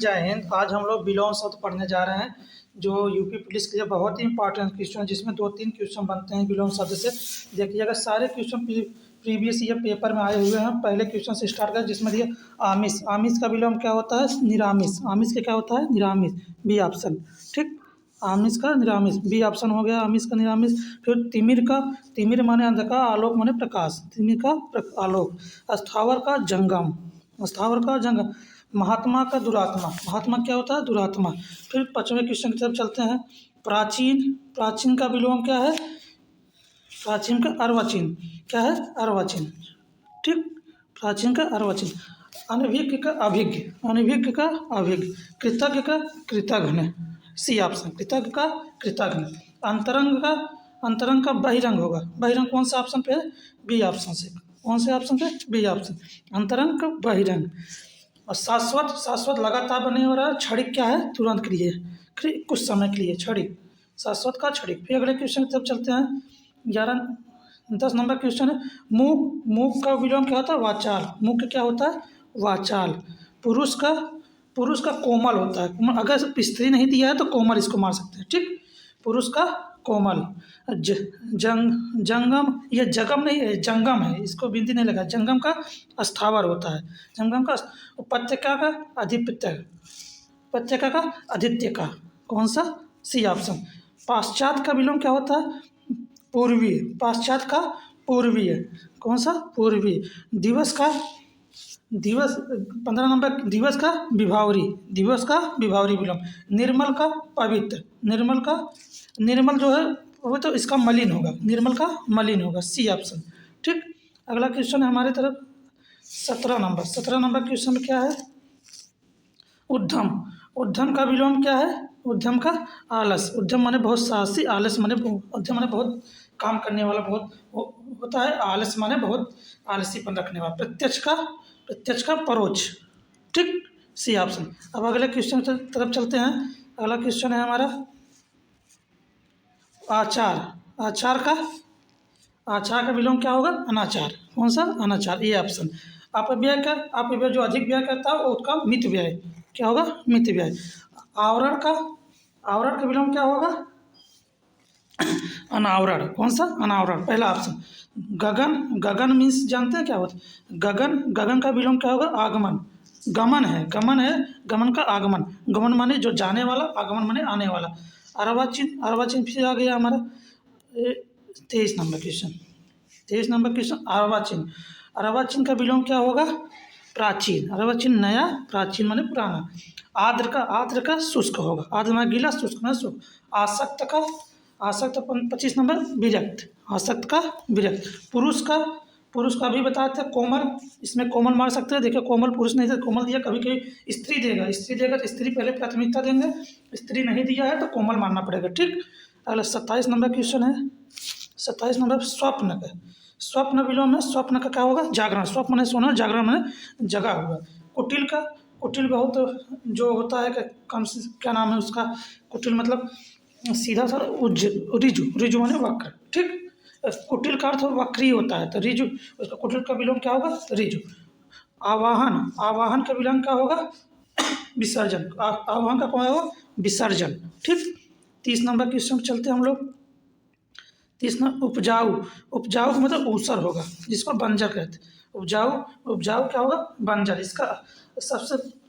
जय हिंद। आज हम लोग विलोम शब्द पढ़ने जा रहे हैं जो यूपी पुलिस के लिए बहुत ही इंपॉर्टेंट क्वेश्चन है, जिसमें 2-3 क्वेश्चन बनते हैं विलोम शब्द से। देखिएगा, सारे क्वेश्चन प्रीवियस ईयर पेपर में आए हुए हैं। पहले क्वेश्चन से स्टार्ट करें, जिसमें दिया आमिष। आमिष का विलोम क्या होता है? निरामिष। आमिष का क्या होता है? निरामिष। B option. ठीक, आमिष का निरामिष, बी ऑप्शन हो गया आमिष का निरामिष। फिर तिमिर का, तिमिर माने अंधकार, आलोक माने प्रकाश, तिमिर का आलोक। अस्थावर का जंगम, अस्थावर का जंगम। महात्मा का दुरात्मा, महात्मा क्या होता है? दुरात्मा। फिर 5वें क्वेश्चन की तरफ चलते हैं। प्राचीन, प्राचीन का विलोम क्या है? प्राचीन का अर्वाचीन। क्या है? अर्वाचीन। ठीक, प्राचीन का अर्वाचीन। अनभिज्ञ का अभिज्ञ, अनभिज्ञ का अभिज्ञ। कृतज्ञ का कृतघ्न, सी ऑप्शन, कृतज्ञ का कृतघ्न। अंतरंग का, अंतरंग का बहिरंग होगा। बहिरंग कौन सा ऑप्शन पे है? बी ऑप्शन से। कौन से ऑप्शन पे? बी ऑप्शन, अंतरंग का बहिरंग। और शाश्वत, शाश्वत लगातार बने हो रहा है। क्षणिक क्या है? तुरंत के लिए, कुछ समय के लिए, क्षणिक, शाश्वत का क्षणिक। फिर अगले क्वेश्चन की तरफ चलते हैं। 10 नंबर क्वेश्चन है। मूक, मूक का विलोम क्या होता है? वाचाल। मूक क्या होता है? वाचाल। पुरुष का, पुरुष का कोमल होता है। अगर स्त्री नहीं दिया है तो कोमल इसको मार सकते हैं। ठीक, पुरुष का कोमल। जंगम, ये जगम नहीं है, जंगम है, इसको बिंदी नहीं लगा। जंगम का अस्थावर होता है। जंगम का। उपत्यका का अधिपत्य, उपत्यका का आदित्य का। कौन सा? C option. पाश्चात्य का विलोम क्या होता है? पूर्वीय। पाश्चात्य का पूर्वीय। कौन सा? पूर्वीय। दिवस का, दिवस 15 नंबर, दिवस का विभावरी, दिवस का विभावरी विलोम। निर्मल का पवित्र, निर्मल का, निर्मल जो है वो तो इसका मलिन होगा, निर्मल का मलिन होगा, सी ऑप्शन। ठीक, अगला क्वेश्चन है हमारे तरफ 17 नंबर। 17 नंबर क्वेश्चन क्या है? उद्यम, उद्यम का विलोम क्या है? उद्यम का आलस। उद्यम माने बहुत साहसी, आलस माने, उद्यम माने बहुत काम करने वाला, बहुत होता है। आलस माने बहुत आलसीपन रखने वाला। प्रत्यक्ष का, प्रत्यक्ष का परोक्ष। ठीक, सी ऑप्शन। अब अगले क्वेश्चन की तरफ चलते हैं। अगला क्वेश्चन है हमारा आचार। आचार का, आचार का विलोम क्या होगा? अनाचार। कौन सा? अनाचार, ये ऑप्शन। अपव्यय का, अपव्यय जो अधिक व्यय करता है उसका मित व्यय। क्या होगा? मित व्यय। आवरण का, आवरण का विलोम क्या होगा? अनावरण। कौन सा? अनावरण, पहला ऑप्शन। गगन, गगन मीन्स जानते हैं क्या होता है? गगन, गगन का विलोम क्या होगा? आगमन। गमन है, गमन है, गमन का आगमन। गमन माने जो जाने वाला, आगमन माने आने वाला। अर्वाचीन, अर्वाचीन फिर आ गया हमारा 23 नंबर क्वेश्चन। 23 नंबर क्वेश्चन अर्वाचीन। अर्वाचीन का विलोम क्या होगा? प्राचीन। अर्वाचीन नया, प्राचीन माने पुराना। आर्द्र का, आर्द्र का शुष्क होगा। आर्द्र माने गीला, शुष्क माने शुष्क। आसक्त का, आसक्त 25 नंबर विरक्त। आसक्त का विरक्त। पुरुष का, पुरुष का भी बताते हैं कोमल, इसमें कोमल मार सकते हैं। देखिए कोमल पुरुष नहीं दिया, कोमल दिया, कभी कभी स्त्री देगा, स्त्री देगा तो स्त्री पहले प्राथमिकता देंगे। स्त्री नहीं दिया है तो कोमल मानना पड़ेगा। ठीक, अगला 27 नंबर क्वेश्चन है। 27 नंबर स्वप्न का, स्वप्न विलोम है। स्वप्न का क्या होगा? जागरण। स्वप्न माने सोना, जागरण माने जगा हुआ। कुटिल का, कुटिल बहुत जो होता है कि कम से, क्या नाम है उसका? कुटिल मतलब सीधा सा रिजु, रिजु माने वक्र। ठीक, कुटिल का अर्थ वक्री होता है, तो रिजु, उसका कुटिल का विलोम क्या होगा? रिजु। आवाहन, आवाहन का विलोम क्या होगा? विसर्जन। आवाहन का कौन होगा? विसर्जन। ठीक, 30 नंबर क्वेश्चन चलते हैं हम लोग। 30 नंबर उपजाऊ, उपजाऊ का मतलब ऊसर होगा, जिसको बंजर कहते हैं। उपजाऊ, उपजाऊ क्या होगा? बंजर। इसका सबसे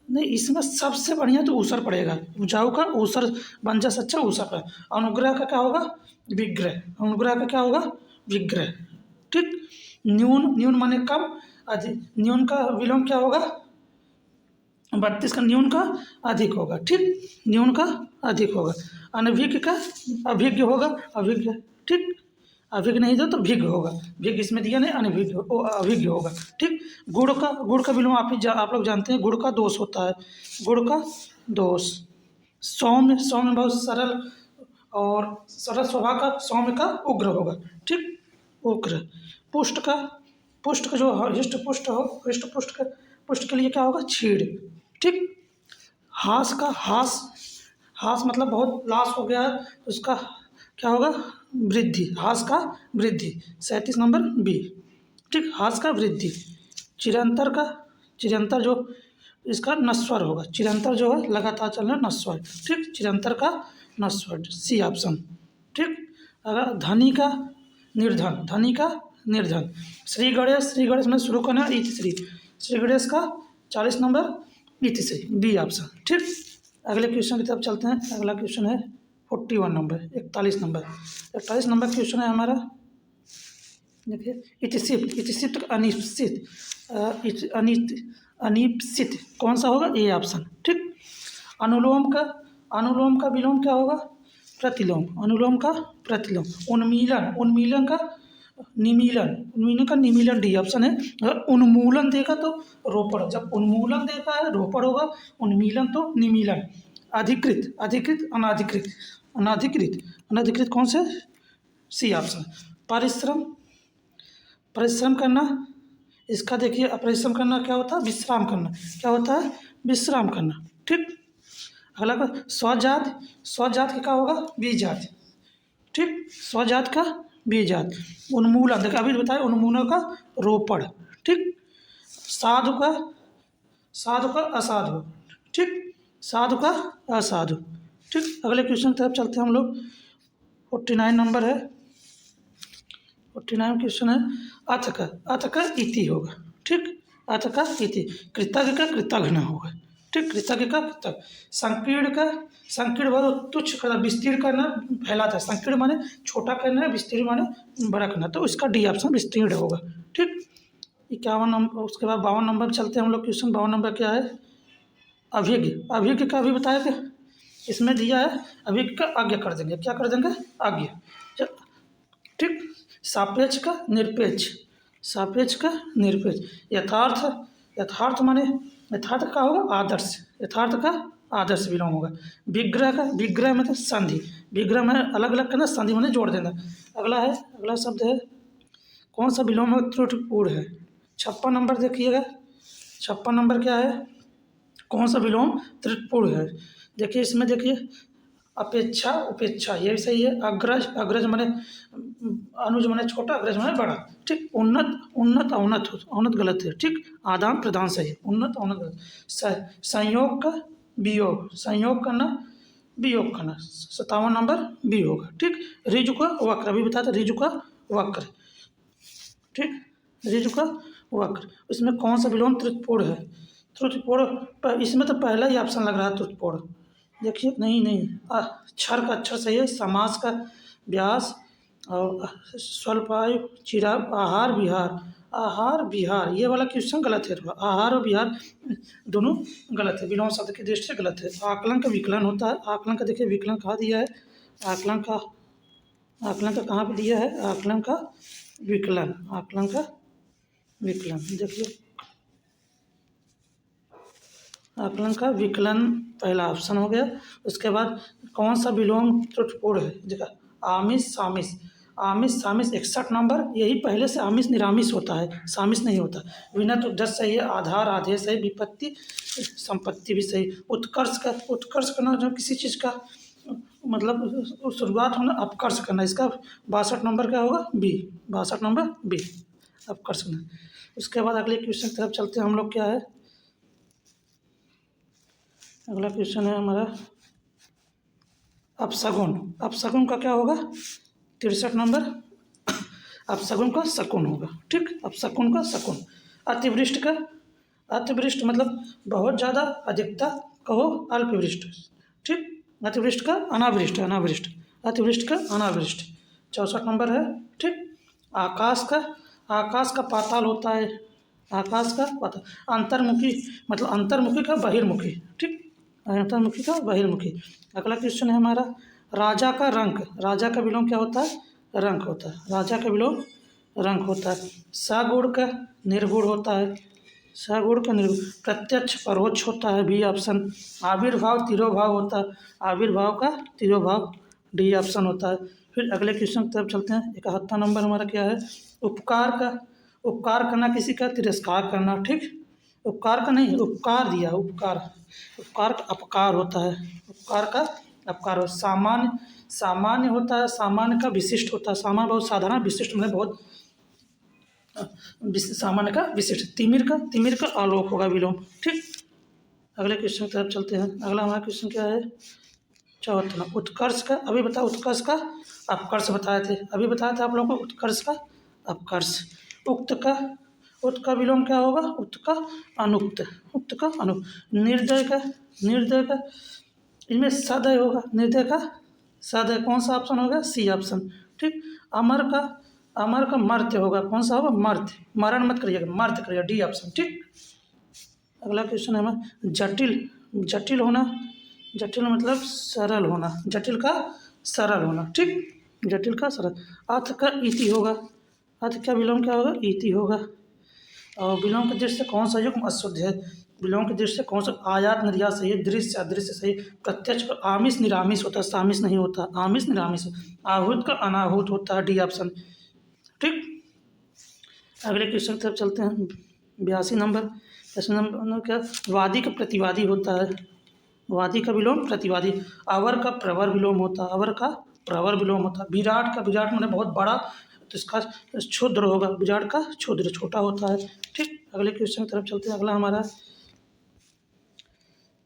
नहीं, इसमें सबसे बढ़िया तो ऊसर पड़ेगा। उपजाऊ का ऊसर, बंजर से अच्छा ऊसर पड़ेगा। अनुग्रह का क्या होगा? विग्रह। अनुग्रह का क्या होगा? विग्रह। ठीक, न्यून, न्यून माने कम, अधिक। न्यून का विलोम क्या होगा? 32 का न्यून का अधिक होगा। ठीक, न्यून का अधिक होगा। अनभिज्ञ का अभिज्ञ होगा, अभिज्ञ। ठीक, अभिज्ञ नहीं दो तो भिज्ञ होगा। भिज्ञ इसमें दिया नहीं, अनभिज्ञ, अभिज्ञ होगा। ठीक, गुड़ का, गुड़ का विलोम आप लोग जानते हैं, गुड़ का दोष होता है। गुड़ का दोष। सौम्य, सौम्य बहुत सरल और सरल स्वभाव का, सौम्य का उग्र होगा। ठीक, उग्र। पुष्ट का, पुष्ट का जो हृष्ट पुष्ट हो, हृष्ट पुष्ट का, पुष्ट के लिए क्या होगा? छीड़। ठीक, हास का, हास, हास मतलब बहुत लाश हो गया है, उसका क्या होगा? वृद्धि। हास का वृद्धि, 37 नंबर बी। ठीक, हास का वृद्धि। चिरंतर का, चिरंतर जो इसका नस्वर होगा। चिरंतर जो है लगातार चलना, नस्वर। ठीक, चिरंतर का नस्वर, सी ऑप्शन। ठीक, अगर धनी का निर्धन, धनी का निर्धन। श्री गणेश में शुरू करना इति श्री गणेश का 40 नंबर इति बी ऑप्शन। ठीक, अगले क्वेश्चन की तरफ चलते हैं। अगला क्वेश्चन है 41 नंबर, 41 नंबर। 41 नंबर क्वेश्चन है हमारा, देखिए, इतिसिप्त अनिश्चित, अनिश्चित कौन सा होगा? A option. ठीक, अनुलोम का विलोम क्या होगा? प्रतिलोम, अनुलोम का प्रतिलोम। उन्मीलन का निमीलन, डी ऑप्शन है। अगर उन्मूलन देखा तो रोपड़, जब उन्मूलन देखा है रोपड़ होगा, उन्मीलन तो निमीलन। अधिकृत, अनाधिकृत कौन से? C option. परिश्रम करना, इसका देखिए, परिश्रम करना क्या होता है? विश्राम करना। क्या होता है? विश्राम करना। ठीक, अगला का स्वजात का क्या होगा? बीजात। ठीक, स्वजात का बीजात। उन्मूलन, देखिए अभी बताया, उन्मूलन का रोपड़। ठीक, साधु का असाधु। ठीक, साधु का असाधु। ठीक, अगले क्वेश्चन की तरफ चलते हैं हम लोग। 49 नंबर है, 49 क्वेश्चन है, अथ का इति होगा। ठीक, अथ का इति। कृतज्ञ का कृतघ्न होगा। ठीक, कृतज्ञ का कृतज्ञ। संकीर्ण वर्ग तुच्छ करना, विस्तीर्ण करना, फैलाता है। संकीर्ण माने छोटा करना, विस्तीर्ण माने बड़ा करना, तो इसका डी ऑप्शन विस्तीर्ण होगा। ठीक, 51 नंबर। उसके बाद 52 नंबर चलते हैं हम लोग। क्वेश्चन 52 नंबर क्या है? अभिज्ञ का भी बताया कि इसमें दिया है, अभिज्ञ का आज्ञा कर देंगे। क्या कर देंगे? आज्ञा। ठीक, सापेक्ष का निरपेक्ष। यथार्थ माने, यथार्थ का होगा आदर्श, यथार्थ का आदर्श विलोम होगा। विग्रह मतलब संधि, विग्रह में अलग अलग करना, संधि माने जोड़ देना। अगला शब्द है, कौन सा विलोम त्रुटिपूर्ण है? 56 नंबर देखिएगा, 56 नंबर क्या है? कौन सा विलोम त्रुटिपूर्ण है? देखिए, इसमें देखिए, अपेक्षा उपेक्षा, ये सही है। अग्रज माने अनुज माने छोटा, अग्रज माने बड़ा। ठीक, उन्नत औन्नत गलत है। ठीक, आदान प्रदान सही है, उन्नत औन्नत गलत। संयोग का करना, वियोग करना, 57 नंबर बी होगा। ठीक, ऋजु का वक्र, अभी बताया था, ऋजु का वक्र। ठीक, ऋजु का वक्र, इसमें कौन सा विलोम त्रुटिपूर्ण है? त्रुटिपूर्ण, इसमें तो पहला ही ऑप्शन लग रहा है त्रुटिपूर्ण। देखिए, नहीं, क्षर का अक्षर सही है। समास का व्यास, और स्वल्पायु चिरा, आहार विहार, ये वाला क्वेश्चन गलत है। आहार और विहार दोनों गलत है, विलोम शब्द की दृष्टि से गलत है। आकलन का विकलन होता है। आकलन का देखिए, विकलन कहाँ दिया है? आकलन का कहाँ पे दिया है? आकलन का विकलन, देखिए, आकलन का विकलन पहला ऑप्शन हो गया। उसके बाद कौन सा विलोम त्रुटिपूर्ण है? देखा, आमिष सामिष। 61 नंबर, यही पहले से आमिष निरामिष होता है, सामिष नहीं होता। विनत उद्देश्य सही है। आधार आदेश सही। विपत्ति संपत्ति भी सही। उत्कर्ष करना, जो किसी चीज़ का मतलब शुरुआत होना, अपकर्ष करना, इसका 62 नंबर क्या होगा? बी, 62 नंबर बी, अपकर्ष करना। उसके बाद अगले क्वेश्चन की तरफ चलते हैं हम लोग। क्या है अगला क्वेश्चन? है हमारा अपशगुन का क्या होगा? 63 नंबर, अपशगुन का शकुन होगा। ठीक, अपशगुन का शकुन। अतिवृष्ट मतलब बहुत ज़्यादा, अधिकता कहो अल्पवृष्ट। ठीक, अतिवृष्ट का अनावृष्ट, अतिवृष्ट का अनावृष्ट। 64 नंबर है। ठीक, आकाश का पाताल होता है, आकाश का पाताल। अंतर्मुखी मतलब अंतर्मुखी का बहिर्मुखी। ठीक, अंतर्मुखी का बहिर्मुखी। अगला क्वेश्चन है हमारा, राजा का विलोम क्या होता है? रंक होता है। राजा का विलोम रंक होता है। सगुण का निर्गुण होता है, प्रत्यक्ष परोक्ष होता है, बी ऑप्शन। आविर्भाव तिरोभाव होता है, आविर्भाव का तिरोभाव, डी ऑप्शन होता है। फिर अगले क्वेश्चन की तरफ चलते हैं। 71 नंबर हमारा क्या है? उपकार करना, किसी का तिरस्कार करना। ठीक, उपकार का नहीं, उपकार दिया, उपकार का अपकार होता है, उपकार का अपकार हो। सामान्य होता है, सामान्य का विशिष्ट होता है। सामान्य बहुत साधारण, विशिष्ट मतलब बहुत सामान्य का विशिष्ट। तिमिर का आलोक होगा विलोम। ठीक, अगले क्वेश्चन की तरफ चलते हैं। अगला हमारा क्वेश्चन क्या है, 54वां, उत्कर्ष का, अभी बताओ उत्कर्ष का अपकर्ष बताए थे, अभी बताया था आप लोगों को उत्कर्ष का अपकर्ष। उक्त का, उक्त का विलोम क्या होगा, उक्त का अनुक्त, उक्त का अनुक्त। निर्दय का, निर्दय का, इनमें सदय होगा, निर्दय का सदय, कौन सा ऑप्शन होगा, सी ऑप्शन, ठीक। अमर का, अमर का मर्त्य होगा, कौन सा होगा, मर्त्य, मरण मत करिएगा, मर्त्य करिएगा, डी ऑप्शन, ठीक। अगला क्वेश्चन है हमारा जटिल, जटिल होना, जटिल मतलब सरल होना, जटिल का सरल होना, ठीक, जटिल का सरल। अथ का इति होगा, अथ का विलोम क्या होगा, इति होगा। और विलोम के दृष्टि से कौन सा युग्म अशुद्ध है, विलोम के दृष्टि से कौन सा, आयात निर्यात सही है, दृश्य अदृश्य सही, प्रत्यक्ष का आमिष निरामिष होता है, सामिष नहीं होता, आमिष निरामिष, आहूत का अनाहूत होता है, डी ऑप्शन, ठीक। अगले क्वेश्चन की तरफ चलते हैं। 82 नंबर, 82 नंबर क्या, वादी का प्रतिवादी होता है, वादी का विलोम प्रतिवादी। अवर का प्रवर विलोम होता है, अवर का प्रवर विलोम होता है। विराट का, विराट माने बहुत बड़ा, तो इसका क्षुद्र होगा, विराट का क्षुद्र, छोटा होता है, ठीक। अगले क्वेश्चन की तरफ चलते हैं। अगला हमारा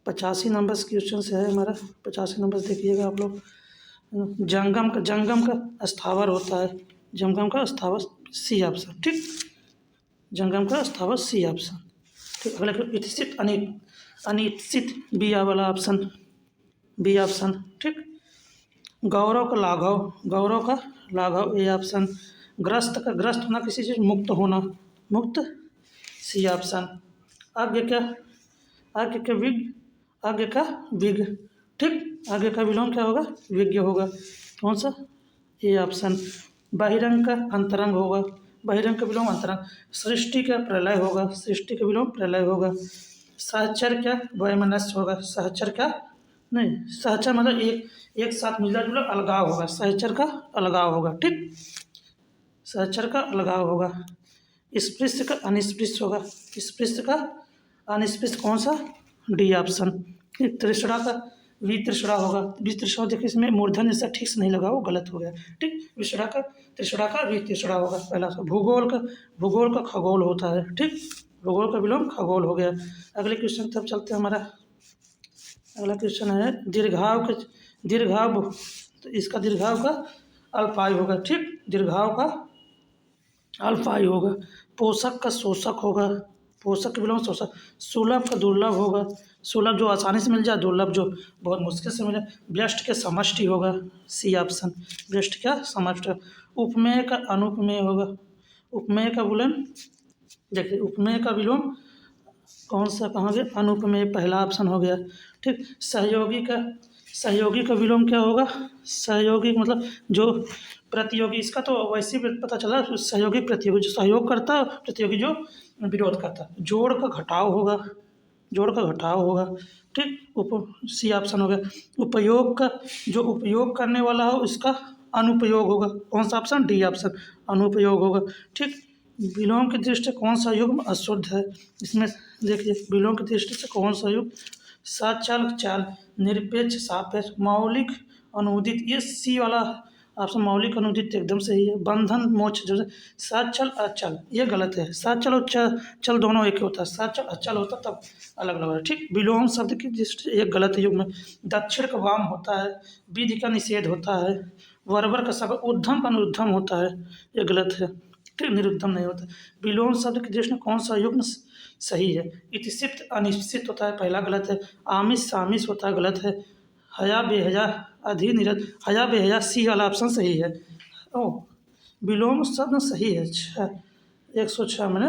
85 नंबर क्वेश्चन से है हमारा, 85 नंबर देखिएगा आप लोग। जंगम का, जंगम का स्थावर होता है, जंगम का स्थावर, सी ऑप्शन, ठीक, जंगम का स्थावर, सी ऑप्शन, ठीक। अगला इतिसित अनिश्चित, बी वाला ऑप्शन, बी ऑप्शन, ठीक। गौरव का लाघव, गौरव का लाघव, ए ऑप्शन। ग्रस्त का, ग्रस्त होना किसी चीज, मुक्त होना, मुक्त, सी ऑप्शन। आज्ञ का, आज्ञ का विग, आज्ञ का विग, ठीक, आगे का विलोम क्या होगा, विज्ञ होगा, कौन सा, ए ऑप्शन। बहिरंग का अंतरंग होगा, बहिरंग का विलोम अंतरंग। सृष्टि का प्रलय होगा, सृष्टि का विलोम प्रलय होगा। सहचर क्या, वैमनस्य होगा, सहचर क्या, नहीं, सहचर मतलब एक साथ मिला जुला, अलगाव होगा, सहचर का अलगाव होगा, ठीक, सहचर का अलगाव होगा। स्पृश्य का अनिस्पृश्य होगा, स्पृश्य का अनिस्पृश्य, कौन सा, डी ऑप्शन। त्रिशुरा का वित्रिशुरा होगा, वित्रिशुरा देखिए इसमें मूर्धन्य जैसा ठीक से नहीं लगा, वो गलत हो गया, ठीक। विश्रा का, त्रिशुरा का वित्रिशुरा होगा, पहला। भूगोल का, भूगोल का खगोल होता है, ठीक, भूगोल का विलोम खगोल हो गया। अगले क्वेश्चन तब चलते हैं हमारा। अगला क्वेश्चन है दीर्घाव का, दीर्घाव, तो इसका दीर्घाव का अल्पायु होगा, ठीक, दीर्घाव का अल्पायु होगा। पोषक का शोषक होगा, पोषक के विलोम शोषक। सुलभ का दुर्लभ होगा, सुलभ जो आसानी से मिल जाए, दुर्लभ जो बहुत मुश्किल से मिले। व्यष्ट के समष्टि होगा, सी ऑप्शन, व्यष्ट का समष्टि। उपमेय का अनुपमेय होगा, उपमेय का विलोम, देखिए उपमेय का विलोम कौन सा कहाँ गया, अनुपमेय, पहला ऑप्शन हो गया, ठीक। सहयोगी का, सहयोगी का विलोम क्या होगा, सहयोगी मतलब जो प्रतियोगी, इसका तो वैसे भी पता चला, सहयोगी प्रतियोगी, जो सहयोग करता, प्रतियोगी जो विरोध करता। जोड़ का घटाव होगा, जोड़ का घटाव होगा, ठीक, सी ऑप्शन हो गया। उपयोग का, जो उपयोग करने वाला हो इसका अनुपयोग होगा, कौन सा ऑप्शन, डी ऑप्शन, अनुपयोग होगा, ठीक। विलोम की दृष्टि से कौन सा युग्म अशुद्ध है, इसमें देखिए विलोम की दृष्टि से कौन सा युग्म, सचल चाल, निरपेक्ष सापेक्ष, मौलिक अनुदित, ये सी वाला ऑप्शन, मौलिक अनुदित एकदम सही है। बंधन मोक्ष, जो सचल अचल, ये गलत है, सचल और चल दोनों एक ही होता है, सचल अचल होता तब अलग अलग है, ठीक। विलोम शब्द की दृष्टि एक गलत युग्म में। दक्षिण का वाम होता है, विधि का निषेध होता है। वर्वर का सब, उद्धम का अनुद्धम होता है, ये गलत है, ठीक, निरुद्धम नहीं होता। विलोम शब्द की दृष्टि में कौन सा युग्म सही है, इतिसित अनिश्चित होता है, पहला गलत है। आमिष सामिष होता है, गलत है। हया बेहया अधिनिरत, हया बेहया, सी वाला ऑप्शन सही है। ओ, विलोम शब्द सही है, 106 मैंने,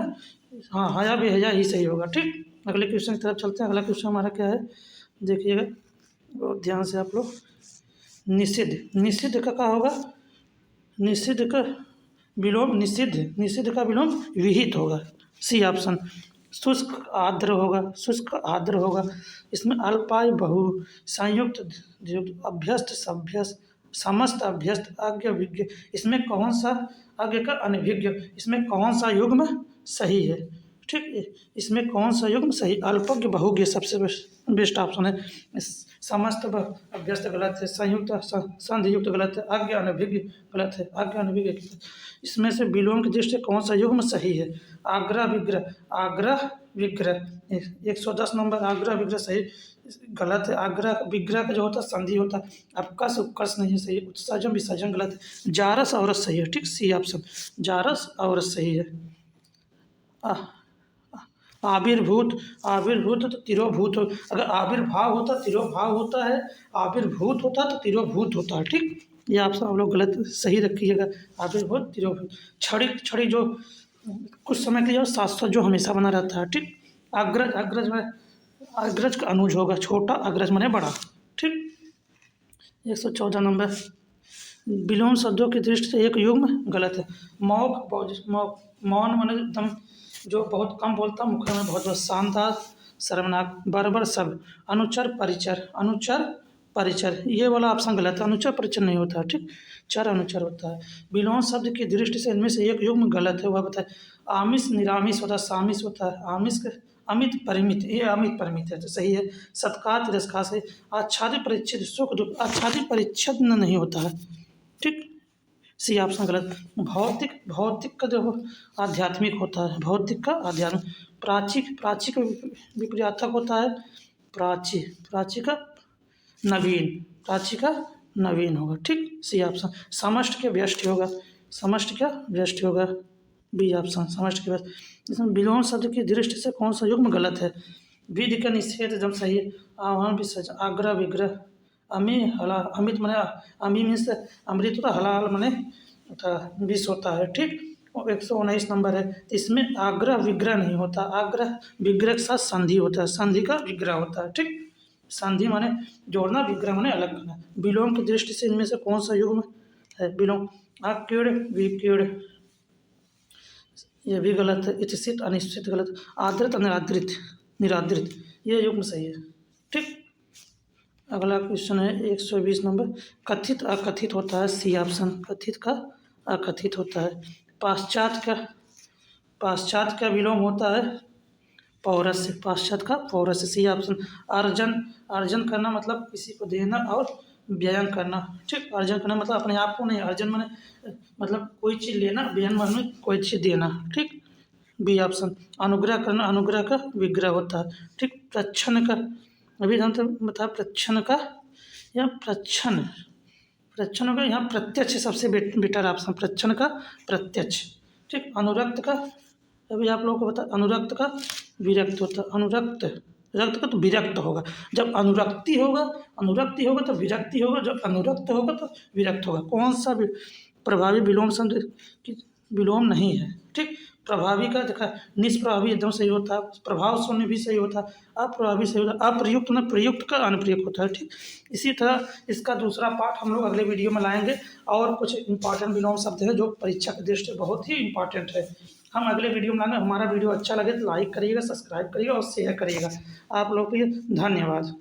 हाँ, हया बेहया ही सही होगा, ठीक। अगले क्वेश्चन की तरफ चलते हैं। अगला क्वेश्चन हमारा क्या है, देखिएगा बहुत ध्यान से आप लोग। निषिद्ध, निषिद्ध का क्या होगा, निषिद्ध का विलोम, निषिद्ध, निषिद्ध का विलोम विहित होगा, सी ऑप्शन। शुष्क आर्द्र होगा, शुष्क आर्द्र होगा। इसमें अल्पायु बहु, संयुक्त अभ्यस्त सभ्यस्त, समस्त अभ्यस्त, अज्ञ विज्ञ, इसमें कौन सा, अज्ञ का अनभिज्ञ, इसमें कौन सा युग्म सही है, ठीक, इसमें कौन सा युग्म सही, अल्पज्ञ बहुज्ञ सबसे बेस्ट ऑप्शन है। समस्त अभ्यस्त गलत है, संयुक्त संधियुक्त गलत है, अज्ञ अनभिज्ञ गलत है, अज्ञ अनभिज्ञ। इसमें से विलोम की दृष्टि से कौन सा युग्म सही है, आग्रह विग्रह, आग्रह विग्रह। 110 नंबर आग्रह विग्रह सही गलत है। आग्रह विग्रह का जो होता है संधि होता है। अपकर्ष उपकर्ष नहीं है सही। उत्सर्जन विसर्जन गलत है। जारस औरस सही है। ठीक, सी ऑप्शन जारस औरस सही है। आविर्भूत आविर्भूत तो तिरोभूत हो। अगर आविर्भाव होता तिरोभाव होता है, आविर्भूत होता तो तिरोभूत होता है। ठीक, ये आप सब लोग गलत सही रखिएगा। आविर्भूत तिरोभूत। क्षणिक क्षणिक जो कुछ समय के लिए, शाश्वत जो हमेशा बना रहता है। ठीक, अग्रज अग्रज में अग्रज का अनुज होगा, छोटा अग्रज माने बड़ा। ठीक, 114 नंबर विलोम शब्दों की दृष्टि से एक युग्म गलत है। मौन माने एकदम जो बहुत कम बोलता, मुख में बहुत शानदार शर्मनाक। बर्बर शब्द अनुचर परिचर। अनुचर परिचर ये वाला ऑप्शन गलत है। अनुचर परिचर नहीं होता है। ठीक, चर अनुचर होता है। विलोम शब्द की दृष्टि से इनमें से एक युग्म गलत है। वह बताए आमिष निरामिष होता है, सामिष होता है। आमिष का अमित परिमित, ये अमित परिमित है तो सही है। सत्कार तिरस्कार से। आच्छादित परिच्छेद सुख दुख, आच्छादित परिच्छेद नहीं होता है। ठीक, सी ऑप्शन गलत। भौतिक भौतिक का जो आध्यात्मिक होता है, भौतिक का आध्यात्मिक। प्राचीक प्राची का विपर्यार्थक होता है प्राची। प्राची का नवीन, प्राची का नवीन होगा। ठीक, सी ऑप्शन। समष्टि के व्यष्टि होगा, समष्टि का व्यष्टि होगा। बी ऑप्शन समष्टि के व्यष्टि। इसमें विलोम शब्द की दृष्टि से कौन सा युग्म गलत है? विधि का निषेध एकदम सही है। आह्वान विसर्जन, आग्रह विग्रह। अमी हला अमित मने अमी मीन्स अमृत होता, हलाल मने विष होता है। ठीक, 119 नंबर है। इसमें आग्रह विग्रह नहीं होता, आग्रह विग्रह के साथ संधि होता है, संधि का विग्रह होता है। ठीक, संधि माने जोड़ना, विग्रह माने अलग करना। विलोम की दृष्टि से इनमें से कौन सा युग्म है? विलोम अकीर्ण विकीर्ण, ये भी गलत है। इच्छित अनिश्चित गलत। आदृत अनिरादृत निरादृत, ये युग्म सही है। ठीक, अगला क्वेश्चन है 120 नंबर। कथित अकथित होता है, सी ऑप्शन। कथित का अकथित होता है। पाश्चात्य का विलोम होता है पौरस्य, पाश्चात्य का पौरस्य, सी ऑप्शन। अर्जन अर्जन करना मतलब किसी को देना और व्ययन करना। ठीक, अर्जन करना मतलब अपने आप को नहीं, अर्जन माने मतलब कोई चीज़ लेना, व्ययन माने कोई चीज़ देना। ठीक, बी ऑप्शन। अनुग्रह करना, अनुग्रह का विग्रह होता है। ठीक, प्रच्छन का अभी हम तो बता प्रच्छन का या प्रच्छन प्रच्छन का यहाँ प्रत्यक्ष सबसे बेटर ऑप्शन, प्रच्छन का प्रत्यक्ष। ठीक, अनुरक्त का अभी आप लोगों को बता, अनुरक्त का विरक्त होता है। अनुरक्त रक्त का तो विरक्त होगा। जब अनुरक्ति होगा तो विरक्ति होगा, जब अनुरक्त होगा तो विरक्त होगा। कौन सा प्रभावी विलोम शब्द की विलोम नहीं है? ठीक, प्रभावी का देखा, निष्प्रभावी एकदम सही होता है, प्रभाव शून्य भी सही होता है, अप्रभावी सही होता है, अप्रयुक्त में प्रयुक्त का अनुप्रयुक्त होता है। ठीक, इसी तरह इसका दूसरा पार्ट हम लोग अगले वीडियो में लाएंगे। और कुछ इंपॉर्टेंट विलोम शब्द है जो परीक्षा के दृष्टि से बहुत ही इंपॉर्टेंट है, हम अगले वीडियो में लाएंगे। हमारा वीडियो अच्छा लगे तो लाइक करिएगा, सब्सक्राइब करिएगा और शेयर करिएगा। आप लोग को धन्यवाद।